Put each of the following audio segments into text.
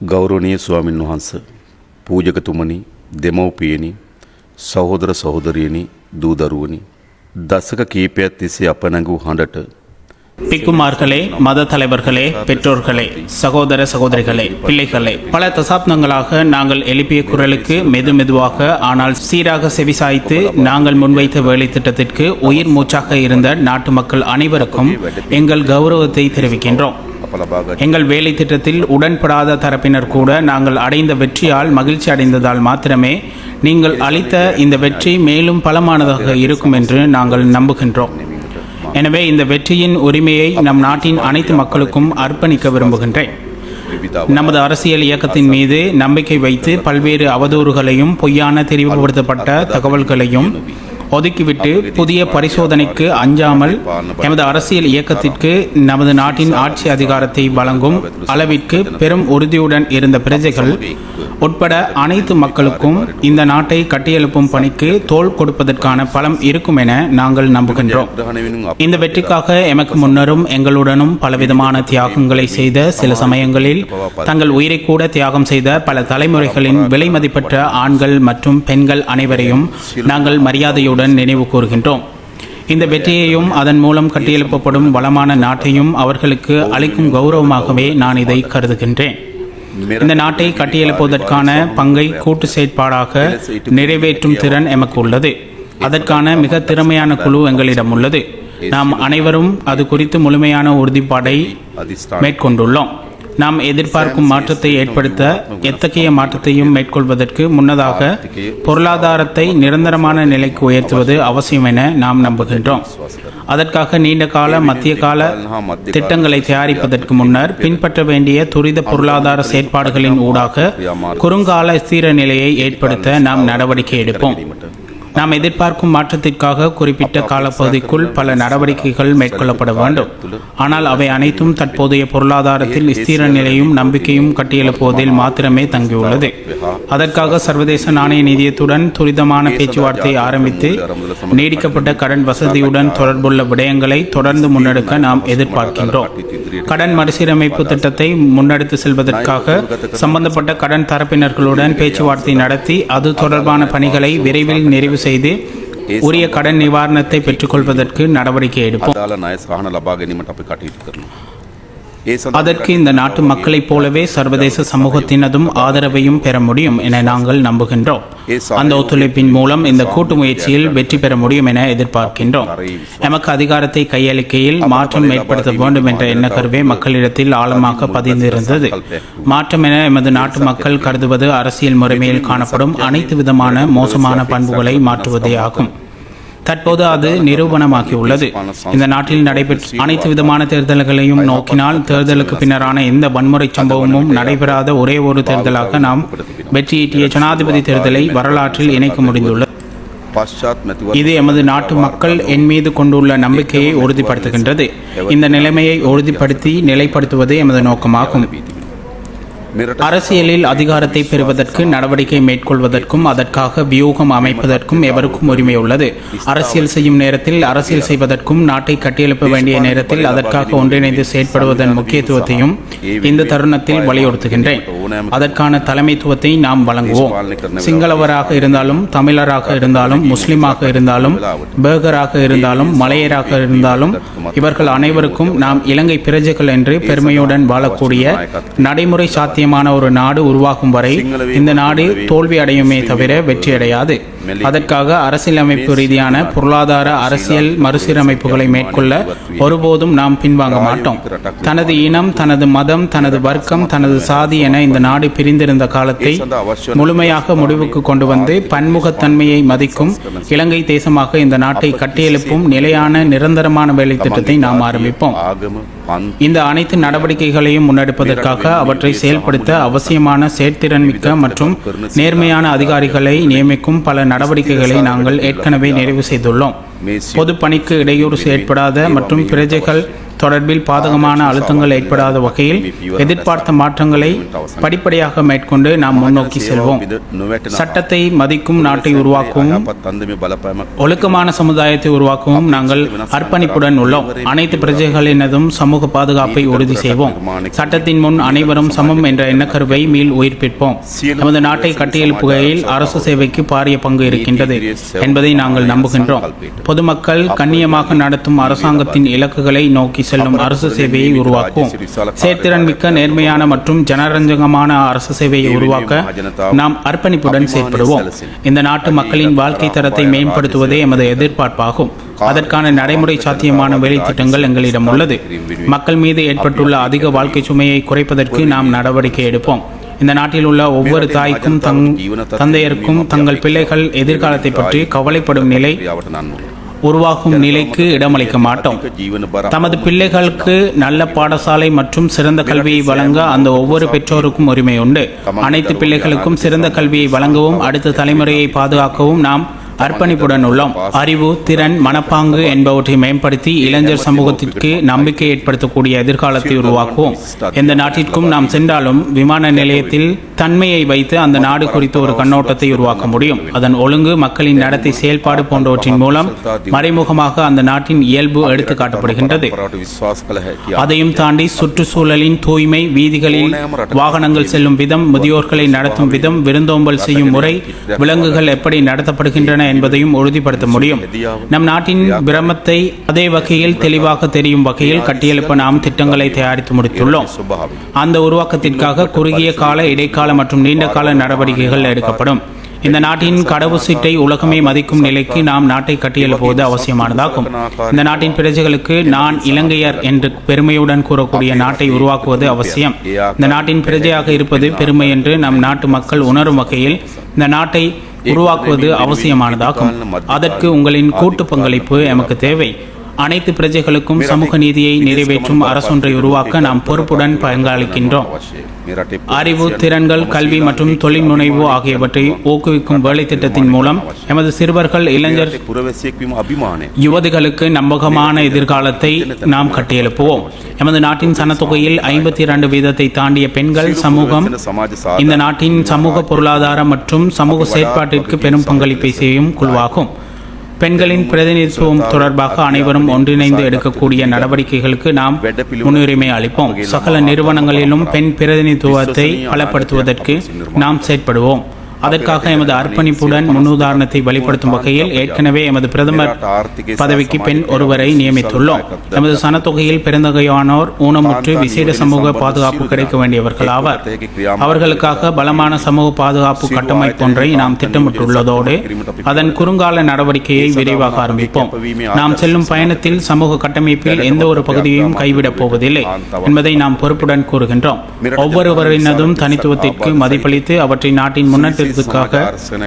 ගෞරවනීය ස්වාමින් වහන්ස, පූජකතුමනි, දෙමව්පියනි, සහෝදර සහෝදරියනි, දූ දරුවනි, දශක කීපයක් තිස්සේ අප නැඟූ හඬට பிக்குமார்களே, மத தலைவர்களே, பெற்றோர்களே, சகோதர சகோதரிகளே, பிள்ளைகளே, பல தசாப்தங்களாக நாங்கள் எழுப்பிய குரலுக்கு மெதுவாக ஆனால் சீராக செவிசாய்த்து நாங்கள் முன்வைத்த வேலை திட்டத்திற்கு உயிர் மூச்சாக இருந்த நாட்டு மக்கள் அனைவருக்கும் எங்கள் கௌரவத்தை தெரிவிக்கின்றோம். எங்கள் வேலை திட்டத்தில் உடன்படாத தரப்பினர் கூட நாங்கள் அடைந்த வெற்றியால் மகிழ்ச்சி அடைந்ததால் மாத்திரமே நீங்கள் அளித்த இந்த வெற்றி மேலும் பலமானதாக இருக்கும் என்று நாங்கள் நம்புகின்றோம். எனவே இந்த வெற்றியின் உரிமையை நம் நாட்டின் அனைத்து மக்களுக்கும் அர்ப்பணிக்க விரும்புகின்றேன். நமது அரசியல் இயக்கத்தின் மீது நம்பிக்கை வைத்து பல்வேறு அவதூறுகளையும் பொய்யான தெரிவுபடுத்தப்பட்ட தகவல்களையும் ஒதுக்கிவிட்டு புதிய பரிசோதனைக்கு அஞ்சாமல் எமது அரசியல் இயக்கத்திற்கு நமது நாட்டின் ஆட்சி அதிகாரத்தை வழங்கும் அளவிற்கு பெரும் உறுதியுடன் இருந்த பிரஜைகள் உட்பட அனைத்து மக்களுக்கும் இந்த நாட்டை கட்டியெழுப்பும் பணிக்கு தோள் கொடுப்பதற்கான பலம் இருக்கும் என நாங்கள் நம்புகின்றோம். இந்த வெற்றிக்காக எமக்கு முன்னரும் எங்களுடனும் பலவிதமான தியாகங்களை செய்த, சில சமயங்களில் தங்கள் உயிரை கூட தியாகம் செய்த பல தலைமுறைகளின் விலை மதிப்பற்ற ஆண்கள் மற்றும் பெண்கள் அனைவரையும் நாங்கள் மரியாதையுடன் நினைவு கூறுகின்றோம். இந்த வெற்றியையும் அதன் மூலம் கட்டியெழுப்பப்படும் வளமான நாட்டையும் அவர்களுக்கு அளிக்கும் கௌரவமாகவே நான் இதை கருதுகின்றேன். இந்த நாட்டை கட்டியெழுப்புவதற்கான பங்கை கூட்டு செயற்பாடாக நிறைவேற்றும் திறன் எமக்கு உள்ளது. அதற்கான மிக திறமையான குழு எங்களிடம் உள்ளது. நாம் அனைவரும் அது குறித்து முழுமையான உறுதிப்பாடை மேற்கொண்டுள்ளோம். நாம் எதிர்பார்க்கும் மாற்றத்தை ஏற்படுத்த எத்தகைய மாற்றத்தையும் மேற்கொள்வதற்கு முன்னதாக பொருளாதாரத்தை நிரந்தரமான நிலைக்கு உயர்த்துவது அவசியம் என நாம் நம்புகின்றோம். அதற்காக நீண்ட கால, மத்திய கால திட்டங்களை தயாரிப்பதற்கு முன்னர் பின்பற்ற வேண்டிய துரித பொருளாதார செயற்பாடுகளின் ஊடாக குறுங்கால ஸ்திர நிலையை ஏற்படுத்த நாம் நடவடிக்கை எடுப்போம். நாம் எதிர்பார்க்கும் மாற்றத்திற்காக குறிப்பிட்ட காலப்பகுதிக்குள் பல நடவடிக்கைகள் மேற்கொள்ளப்பட வேண்டும். ஆனால் அவை அனைத்தும் தற்போதைய பொருளாதாரத்தில் ஸ்திர நிலையும் நம்பிக்கையும் கட்டியெழுப்புவதில் மாத்திரமே தங்கியுள்ளது. அதற்காக சர்வதேச நாணய நிதியத்துடன் துரிதமான பேச்சுவார்த்தை ஆரம்பித்து நீடிக்கப்பட்ட கடன் வசதியுடன் தொடர்புள்ள விடயங்களை தொடர்ந்து முன்னெடுக்க நாம் எதிர்பார்க்கின்றோம். கடன் மறுசீரமைப்பு திட்டத்தை முன்னெடுத்து செல்வதற்காக சம்பந்தப்பட்ட கடன் தரப்பினர்களுடன் பேச்சுவார்த்தை நடத்தி அது தொடர்பான பணிகளை விரைவில் நிறைவு செய்து உரிய கடன் நிவாரணத்தை பெற்றுக்கொள்வதற்கு நடவடிக்கை எடுப்போம். அதற்கு இந்த நாட்டு மக்களைப் போலவே சர்வதேச சமூகத்தினதும் ஆதரவையும் பெற முடியும் என நாங்கள் நம்புகின்றோம். அந்த ஒத்துழைப்பின் மூலம் இந்த கூட்டு முயற்சியில் வெற்றி பெற முடியும் என எதிர்பார்க்கின்றோம். எமக்கு அதிகாரத்தை கையளிக்கையில் மாற்றம் ஏற்படுத்த வேண்டும் என்ற எண்ணக்கருவே மக்களிடத்தில் ஆழமாக பதிந்திருந்தது. மாற்றம் என எமது நாட்டு மக்கள் கருதுவது அரசியல் முறைமையில் காணப்படும் அனைத்து விதமான மோசமான பண்புகளை மாற்றுவதே ஆகும். தற்போது அது நிரூபணமாகியுள்ளது. இந்த நாட்டில் நடைபெற்ற அனைத்து விதமான தேர்தல்களையும் நோக்கினால் தேர்தலுக்கு பின்னரான எந்த வன்முறை சம்பவமும் நடைபெறாத ஒரே ஒரு தேர்தலாக நாம் வெற்றியீட்டிய ஜனாதிபதி தேர்தலை வரலாற்றில் இணைக்க முடிந்துள்ளது. இது எமது நாட்டு மக்கள் என் மீது கொண்டுள்ள நம்பிக்கையை உறுதிப்படுத்துகின்றது. இந்த நிலைமையை உறுதிப்படுத்தி நிலைப்படுத்துவது எமது நோக்கமாகும். அரசியலில் அதிகாரத்தை பெறுவதற்கு நடவடிக்கை மேற்கொள்வதற்கும் அதற்காக வியூகம் அமைப்பதற்கும் எவருக்கும் உரிமை உள்ளது. அரசியல் செய்யும் நேரத்தில் அரசியல் செய்வதற்கும் நாட்டை கட்டியெழுப்ப வேண்டிய நேரத்தில் அதற்காக ஒன்றிணைந்து செயற்படுவதன் முக்கியத்துவத்தையும் இந்த தருணத்தில் வலியுறுத்துகின்றேன். அதற்கான தலைமைத்துவத்தை நாம் வழங்குவோம். சிங்களவராக இருந்தாலும், தமிழராக இருந்தாலும், முஸ்லிமாக இருந்தாலும், பேகராக இருந்தாலும், மலையராக இருந்தாலும் இவர்கள் அனைவருக்கும் நாம் இலங்கை பிரஜைகள் என்று பெருமையுடன் வாழக்கூடிய நடைமுறை சாத்தியமான ஒரு நாடு உருவாகும் வரை இந்த நாடு தோல்வி அடையுமே தவிர வெற்றி அடையாது. அதற்காக அரசியலமைப்பு ரீதியான பொருளாதார அரசியல் மறுசீரமைப்புகளை மேற்கொள்ள ஒருபோதும் நாம் பின்வாங்க மாட்டோம். தனது இனம், தனது மதம், தனது வர்க்கம், தனது சாதி என இந்த நாடு பிரிந்திருந்த காலத்தை முழுமையாக முடிவுக்கு கொண்டு வந்து பன்முகத்தன்மையை மதிக்கும் இலங்கை தேசமாக இந்த நாட்டை கட்டியெழுப்பும் நிலையான நிரந்தரமான வேலை திட்டத்தை நாம் ஆரம்பிப்போம். இந்த அனைத்து நடவடிக்கைகளையும் முன்னெடுப்பதற்காக அவற்றை செயல்படுத்த அவசியமான செயற்திறன் மிக்க மற்றும் நேர்மையான அதிகாரிகளை நியமிக்கும் பல நடவடிக்கைகளை நாங்கள் ஏற்கனவே நிறைவு செய்துள்ளோம். பொது பணிக்கு இடையூறு ஏற்படாத மற்றும் பிரஜைகள் தொடர்பில் பாதகமான அழுத்தங்கள் ஏற்படாத வகையில் எதிர்பார்த்த மாற்றங்களை படிப்படியாக மேற்கொண்டு நாம் முன்னோக்கி செல்வோம். சட்டத்தை மதிக்கும் நாட்டை உருவாக்கவும் ஒழுக்கமான சமுதாயத்தை உருவாக்கவும் நாங்கள் அர்ப்பணிப்புடன் உள்ளோம். அனைத்து பிரஜைகளினதும் சமூக பாதுகாப்பை உறுதி செய்வோம். சட்டத்தின் முன் அனைவரும் சமம் என்ற எண்ணக்கருவை மீள் உயிர்ப்பிப்போம். நமது நாட்டை கட்டியெழுப்புகையில் அரசு சேவைக்கு பாரிய பங்கு இருக்கின்றது என்பதை நாங்கள் நம்புகின்றோம். பொதுமக்கள் கண்ணியமாக நடத்தும் அரசாங்கத்தின் இலக்குகளை நோக்கி செல்லும் அரசு சேவையை உருவாக்குவோம். செயற்திறன் மிக்க நேர்மையான மற்றும் ஜனரஞ்சகமான அரசு சேவையை உருவாக்க நாம் அர்ப்பணிப்புடன் செயற்படுவோம். இந்த நாட்டு மக்களின் வாழ்க்கை தரத்தை மேம்படுத்துவதே எமது எதிர்பார்ப்பாகும். அதற்கான நடைமுறை சாத்தியமான வேலை திட்டங்கள் எங்களிடம் உள்ளது. மக்கள் மீது ஏற்பட்டுள்ள அதிக வாழ்க்கை சுமையை குறைப்பதற்கு நாம் நடவடிக்கை எடுப்போம். இந்த நாட்டில் உள்ள ஒவ்வொரு தாய்க்கும் தந்தையருக்கும் தங்கள் பிள்ளைகள் எதிர்காலத்தை பற்றி கவலைப்படும் நிலை உருவாகும் நிலைக்கு இடமளிக்க மாட்டோம். தமது பிள்ளைகளுக்கு நல்ல பாடசாலை மற்றும் சிறந்த கல்வியை வழங்க அந்த ஒவ்வொரு பெற்றோருக்கும் உரிமை உண்டு. அனைத்து பிள்ளைகளுக்கும் சிறந்த கல்வியை வழங்கவும் அடுத்த தலைமுறையை பாதுகாக்கவும் நாம் அர்ப்பணிப்புடன் உள்ளோம். அறிவு, திறன், மனப்பாங்கு என்பவற்றை மேம்படுத்தி இளைஞர் சமூகத்திற்கு நம்பிக்கை ஏற்படுத்தக்கூடிய எதிர்காலத்தை உருவாக்குவோம். எந்த நாட்டிற்கும் நாம் சென்றாலும் விமான நிலையத்தில் தன்மையை வைத்து அந்த நாடு குறித்த ஒரு கண்ணோட்டத்தை உருவாக்க முடியும். அதன் ஒழுங்கு, மக்களின் நடத்தை, செயல்பாடு போன்றவற்றின் மூலம் மறைமுகமாக அந்த நாட்டின் இயல்பு எடுத்து காட்டப்படுகின்றது. அதையும் தாண்டி சுற்றுச்சூழலின் தூய்மை, வீதிகளில் வாகனங்கள் செல்லும் விதம், முதியோர்களை நடத்தும் விதம், விருந்தோம்பல் செய்யும் முறை, விலங்குகள் எப்படி நடத்தப்படுகின்றன என்பதையும் உறுதிப்படுத்த முடியும். நம் நாட்டின் பிரமத்தை அதே வகையில் தெளிவாக தெரியும் வகையில் கட்டியெழுப்ப நாம் திட்டங்களை தயாரித்து முடித்துள்ளோம். அந்த உருவாக்கத்திற்காக குறுகிய கால, இடைக்கால மற்றும் நீண்ட கால நடவடிக்கைகள் எடுக்கப்படும். இந்த நாட்டின் கடவுச்சீட்டை உலகமே மதிக்கும் நிலைக்கு நாம் நாட்டை கட்டியெழுப்புவது அவசியமானதாகும். இந்த நாட்டின் பிரஜைகளுக்கு நான் இலங்கையர் என்று பெருமையுடன் கூறக்கூடிய நாட்டை உருவாக்குவது அவசியம். இந்த நாட்டின் பிரஜையாக இருப்பது பெருமை என்று நம் நாட்டு மக்கள் உணரும் வகையில் இந்த நாட்டை உருவாக்குவது அவசியமானதாகும். அதற்கு உங்களின் கூட்டு பங்களிப்பு எமக்கு தேவை. அனைத்து பிரஜைகளுக்கும் சமூக நீதியை நிறைவேற்றும் அரசொன்றை உருவாக்க நாம் பொறுப்புடன் பங்களிக்கின்றோம். அறிவு, திறன்கள், கல்வி மற்றும் தொழில் முனைவு ஆகியவற்றை ஊக்குவிக்கும் வேலை திட்டத்தின் மூலம் எமது சிறுவர்கள், இளைஞர், யுவதிகளுக்கு நம்பகமான எதிர்காலத்தை நாம் கட்டியெழுப்புவோம். எமது நாட்டின் சனத்தொகையில் 52% தாண்டிய பெண்கள் சமூகம் இந்த நாட்டின் சமூக, பொருளாதார மற்றும் சமூக செயற்பாட்டிற்கு பெரும் பங்களிப்பை செய்யும் குழுவாகும். பெண்களின் பிரதிநிதித்துவம் தொடர்பாக அனைவரும் ஒன்றிணைந்து எடுக்கக்கூடிய நடவடிக்கைகளுக்கு நாம் முன்னுரிமை அளிப்போம். சகல நிறுவனங்களிலும் பெண் பிரதிநிதித்துவத்தை பலப்படுத்துவதற்கு நாம் செயற்படுவோம். அதற்காக எமது அர்ப்பணிப்புடன் முன்னுதாரணத்தை வெளிப்படுத்தும் வகையில் ஏற்கனவே எமது பிரதமர் பதவிக்கு பெண் ஒருவரை நியமித்துள்ளோம். எமது சனத்தொகையில் பெருந்தொகையானோர் ஊனமுற்று விசேட சமூக பாதுகாப்பு கிடைக்க வேண்டியவர்கள் ஆவார். அவர்களுக்காக பலமான சமூக பாதுகாப்பு கட்டமைப்பு ஒன்றை நாம் திட்டமிட்டுள்ளதோடு அதன் குறுங்கால நடவடிக்கையை விரைவாக ஆரம்பிப்போம். நாம் செல்லும் பயணத்தில் சமூக கட்டமைப்பில் எந்த ஒரு பகுதியையும் கைவிடப் போவதில்லை என்பதை நாம் பொறுப்புடன் கூறுகின்றோம். ஒவ்வொருவரினதும் தனித்துவத்திற்கு மதிப்பளித்து அவற்றை நாட்டின் முன்னேற்ற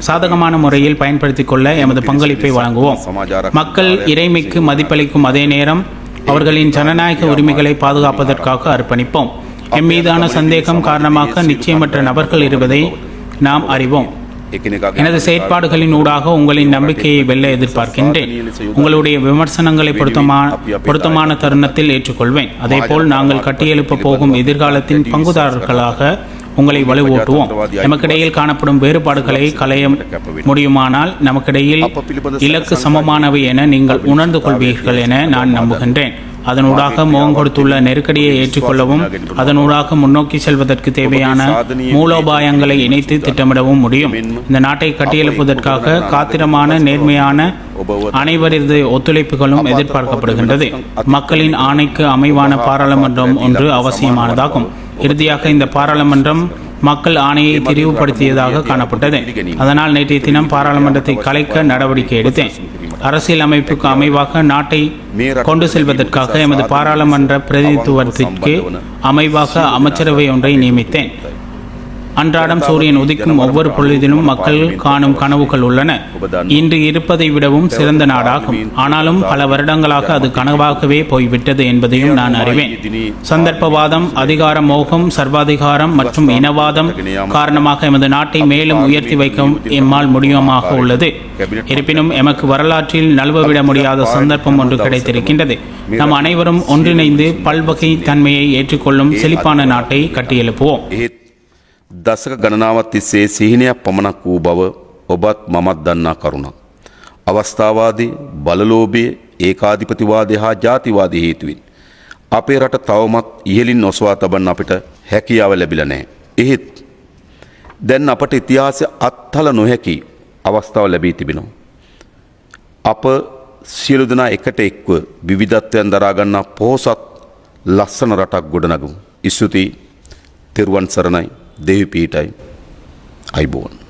சாதகமான முறையில் பயன்படுத்திக் கொள்ள எமது பங்களிப்பை வழங்குவோம். மக்கள் இறைமைக்கு மதிப்பளிக்கும் அதே நேரம் அவர்களின் ஜனநாயக உரிமைகளை பாதுகாப்பதற்காக அர்ப்பணிப்போம். எம்மீதான சந்தேகம் காரணமாக நிச்சயமற்ற நபர்கள் இருப்பதை நாம் அறிவோம். எனது செயற்பாடுகளின் ஊடாக உங்களின் நம்பிக்கையை வெல்ல எதிர்பார்க்கின்றேன். உங்களுடைய விமர்சனங்களை பொருத்தமான தருணத்தில் ஏற்றுக்கொள்வேன். அதேபோல் நாங்கள் கட்டியெழுப்ப போகும் எதிர்காலத்தின் பங்குதாரர்களாக உங்களை வலுவூட்டுவோம். நமக்கிடையில் காணப்படும் வேறுபாடுகளை களைய முடியுமானால் நமக்கிடையில் இலக்கு சமமானவை என நீங்கள் உணர்ந்து கொள்வீர்கள் என நான் நம்புகின்றேன். அதனூடாக முகம் கொடுத்துள்ள நெருக்கடியை ஏற்றுக்கொள்ளவும் அதனூடாக முன்னோக்கி செல்வதற்கு தேவையான மூலோபாயங்களை இணைத்து திட்டமிடவும் முடியும். இந்த நாட்டை கட்டியெழுப்பதற்காக காத்திரமான, நேர்மையான அனைவரது ஒத்துழைப்புகளும் எதிர்பார்க்கப்படுகின்றது. மக்களின் ஆணைக்கு அமைவான பாராளுமன்றம் ஒன்று அவசியமானதாகும். இறுதியாக இந்த பாராளுமன்றம் மக்கள் ஆணையை தெரிவுபடுத்தியதாக காணப்பட்டது. அதனால் நேற்றைய தினம் பாராளுமன்றத்தை கலைக்க நடவடிக்கை எடுத்தேன். அரசியல் அமைப்புக்கு அமைவாக நாட்டை கொண்டு செல்வதற்காக எமது பாராளுமன்ற பிரதிநிதித்துவத்திற்கு அமைவாக அமைச்சரவை ஒன்றை நியமித்தேன். அன்றாடம் சூரியன் உதிக்கும் ஒவ்வொரு பொழுதிலும் மக்கள் காணும் கனவுகள் உள்ளன. இன்று இருப்பதை விடவும் சிறந்த நாடாகும். ஆனாலும் பல வருடங்களாக அது கனவாகவே போய்விட்டது என்பதையும் நான் அறிவேன். சந்தர்ப்பவாதம், அதிகார மோகம், சர்வாதிகாரம் மற்றும் இனவாதம் காரணமாக எமது நாட்டை மேலும் உயர்த்தி வைக்க எம்மால் முடியுமாக உள்ளது. இருப்பினும் எமக்கு வரலாற்றில் நழுவவிட முடியாத சந்தர்ப்பம் ஒன்று கிடைத்திருக்கின்றது. நம் அனைவரும் ஒன்றிணைந்து பல்வகை தன்மையை ஏற்றுக்கொள்ளும் செழிப்பான நாட்டை கட்டியெழுப்புவோம். දසක ගණනාවත් තිස්සේ සිහිනයක් පමණක් වූ බව ඔබත් මමත් දන්නා කරුණක්. අවස්ථාවාදී බලලෝභය ඒකාධිපතිවාදය හා ජාතිවාදී හේතුවෙන් අපේ රට තවමත් ඉහළින් ඔසවා තබන්න අපිට හැකියාව ලැබිලා නැහැ. එහෙත් දැන් අපට ඉතිහාසය අත්හල නොහැකි අවස්ථාව ලැබී තිබෙනවා. අප සියලු දෙනා එකට එක්ව විවිධත්වයන් දරා ගන්නා පොහොසත් ලස්සන රටක් ගොඩනගමු. ස්තුතියි. තෙරුවන් සරණයි. දෙවි පීඨයි. අයිබෝන්.